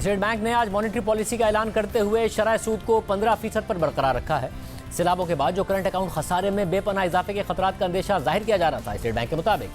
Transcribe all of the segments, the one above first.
State bank ने आज monetary policy का ऐलान करते हुए शरह सूद को 15% पर बरकरार रखा है। सैलाबों के बाद जो करंट अकाउंट खसारे में बेपनाह इजाफे के खतरात का अंदेशा जाहिर किया जा रहा था, स्टेट बैंक के मुताबिक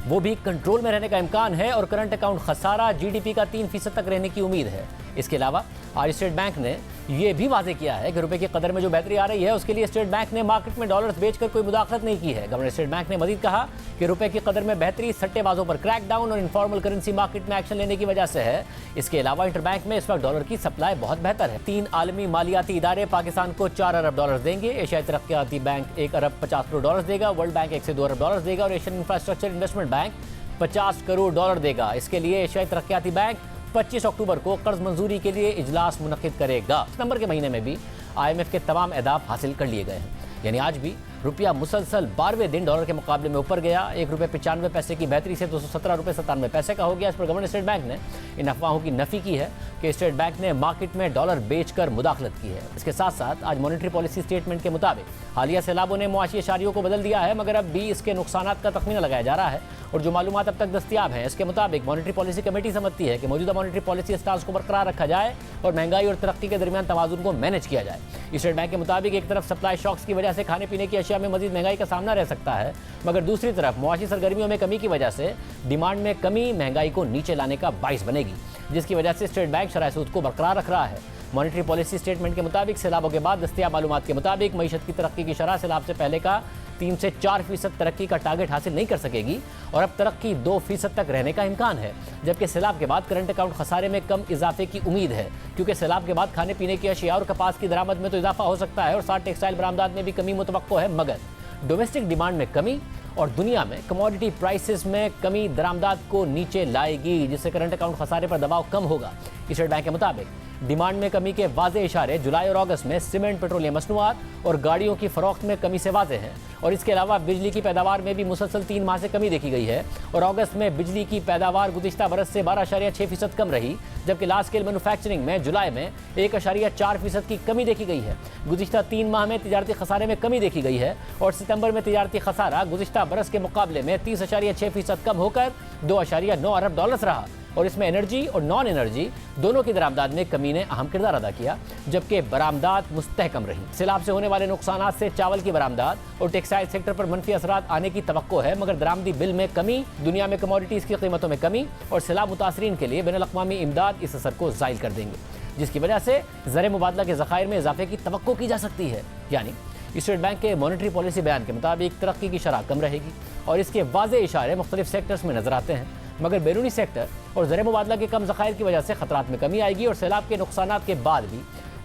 वो भी कंट्रोल में रहने का इम्कान है और करंट अकाउंट खसारा जीडीपी का 3% तक रहने की उम्मीद है। इसके अलावा आज स्टेट बैंक ने यह भी वाजे किया है कि रुपए की कदर में जो बेहतरी आ रही है उसके लिए स्टेट बैंक ने मार्केट में डॉलर्स बेचकर कोई मुदाखलत नहीं की है। गवर्नर स्टेट बैंक ने मजीद कहा कि रुपए की कदर में बेहतरी सट्टेबाजों पर क्रैकडाउन और इनफॉर्मल करेंसी मार्केट में एक्शन लेने की वजह से है। इसके अलावा इंटरबैंक में इस वक्त डॉलर की सप्लाई बहुत बेहतर है। 3 आलमी मालियाती इदारे पाकिस्तान को 4 अरब डॉलर देंगे। एशियाई तरक्याती बैंक 1 अरब 50 करोड़ डॉलर देगा, वर्ल्ड बैंक 1 से 2 अरब डॉलर देगा और Asian infrastructure investment bank 50 crore dollar देगा। इसके लिए एशियाई तरक्याती बैंक 25 अक्टूबर को कर्ज मंजूरी के लिए इजलास मुनक्किद करेगा। सितंबर के महीने में भी IMF के तमाम अहदाफ हासिल कर लिए गए हैं। यानी आज भी रुपया मुसलसल 12वें दिन डॉलर के मुकाबले में ऊपर गया। 1 रुपये 95 पैसे की बेहतरी से 217 रुपये 97 पैसे का हो गया। इस पर गवर्नर स्टेट बैंक ने इन अफवाहों की नफी की है कि स्टेट बैंक ने मार्केट में डॉलर बेचकर मुदाखलत की है। इसके साथ साथ आज मॉनेटरी पॉलिसी स्टेटमेंट के मुताबिक हालिया सैलाबों ने मुआशी इशारियों को बदल दिया है, मगर अब भी इसके नुकसानात का तखमीना लगाया जा रहा है और जो मालूमात अब तक दस्तियाब हैं इसके मुताबिक मॉनेटरी पॉलिसी कमेटी समझती है कि मौजूदा मॉनेटरी पॉलिसी स्टांस को बरकरार रखा जाए और महंगाई और तरक्की के दरमियान तवाजुन को मैनेज किया जाए। स्टेट बैंक के मुताबिक एक तरफ सप्लाई शॉक्स की वजह से खाने पीने की अशिया में मजीद महंगाई का सामना रह सकता है, मगर दूसरी तरफ मुआशी सरगर्मियों में कमी की वजह से डिमांड में कमी महंगाई को नीचे लाने का बाइस बनेगी, जिसकी वजह से स्टेट बैंक शरह सूद को बरकरार रख रहा है। मॉनेटरी पॉलिसी स्टेटमेंट के मुताबिक सैलाबों के बाद दस्तियाब मालूमात के मुताबिक मईशत की तरक्की की शरह सैलाब से पहले का 3 से 4% तरक्की का टारगेट हासिल नहीं कर सकेगी और अब तरक्की 2% तक रहने का इम्कान है, जबकि सैलाब के बाद करंट अकाउंट खसारे में कम इजाफे की उम्मीद है, क्योंकि सैलाब के बाद खाने पीने की अशिया और कपास की दरामद में तो इजाफा हो सकता है और साथ टेक्सटाइल बरामदात में भी कमी मुतवक्को है, मगर डोमेस्टिक डिमांड में कमी और दुनिया में कमोडिटी प्राइसेस में कमी दरामदात को नीचे लाएगी, जिससे करंट अकाउंट खसारे पर दबाव कम होगा। स्टेट बैंक के मुताबिक डिमांड में कमी के वाज़े इशारे जुलाई और अगस्त में सीमेंट, पेट्रोलियम मसनूआत और गाड़ियों की फरोख्त में कमी से वाज़े हैं और इसके अलावा बिजली की पैदावार में भी मुसलसल 3 माह से कमी देखी गई है और अगस्त में बिजली की पैदावार गुज़िश्ता बरस से 12.6% कम रही, जबकि लार्ज स्केल मैन्युफैक्चरिंग में जुलाई में 1.4% की कमी देखी गई है। गुज़िश्ता 3 माह में तिजारती खसारे में कमी देखी गई है और सितंबर में तिजारती खसारा गुज़िश्ता बरस के मुकाबले में 30.6% कम होकर 2.9 अरब डॉलर रहा और इसमें एनर्जी और नॉन एनर्जी दोनों की दरामदाद में कमी ने अहम किरदार अदा किया, जबकि बरामदात मुस्तहकम रही। सैलाब से होने वाले नुकसानात से चावल की बरामदात और टेक्सटाइल सेक्टर पर मनफी असरात आने की तवक्को है, मगर दरामदी बिल में कमी, दुनिया में कमोडिटीज़ की कीमतों में कमी और सैलाब मुतासरीन के लिए बैनुल-अक़वामी इमदाद इस असर को ज़ाइल कर देंगे, जिसकी वजह से ज़र मुबादला के ज़खायर में इजाफे की तवक्को की जा सकती है। यानी स्टेट बैंक के मॉनेटरी पॉलिसी बयान के मुताबिक तरक्की की शरह कम रहेगी और इसके वाज़े इशारे मुख्तलिफ सेक्टर्स में नजर आते हैं, मगर बैरूनी सेक्टर और ज़र मुबादला के कम ज़खायर की वजह से खतरात में कमी आएगी और सैलाब के नुकसानात के बाद भी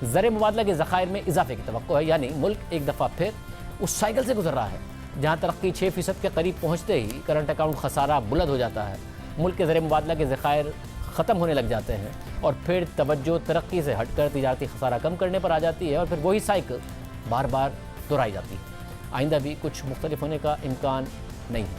ज़र मुबादला के ज़खायर में इजाफे की तवक्को है। यानी मुल्क एक दफ़ा फिर उस साइकिल से गुजर रहा है जहाँ तरक्की 6% के करीब पहुँचते ही करंट अकाउंट खसारा बुलंद हो जाता है, मुल्क के ज़र मुबादला के ज़खायर ख़त्म होने लग जाते हैं और फिर तवज्जो तरक्की से हटकर तिजारती खसारा कम करने पर आ जाती है और फिर वही साइकिल बार बार दोहराई जाती है। आइंदा भी कुछ मुख्तलिफ होने का इम्कान नहीं है।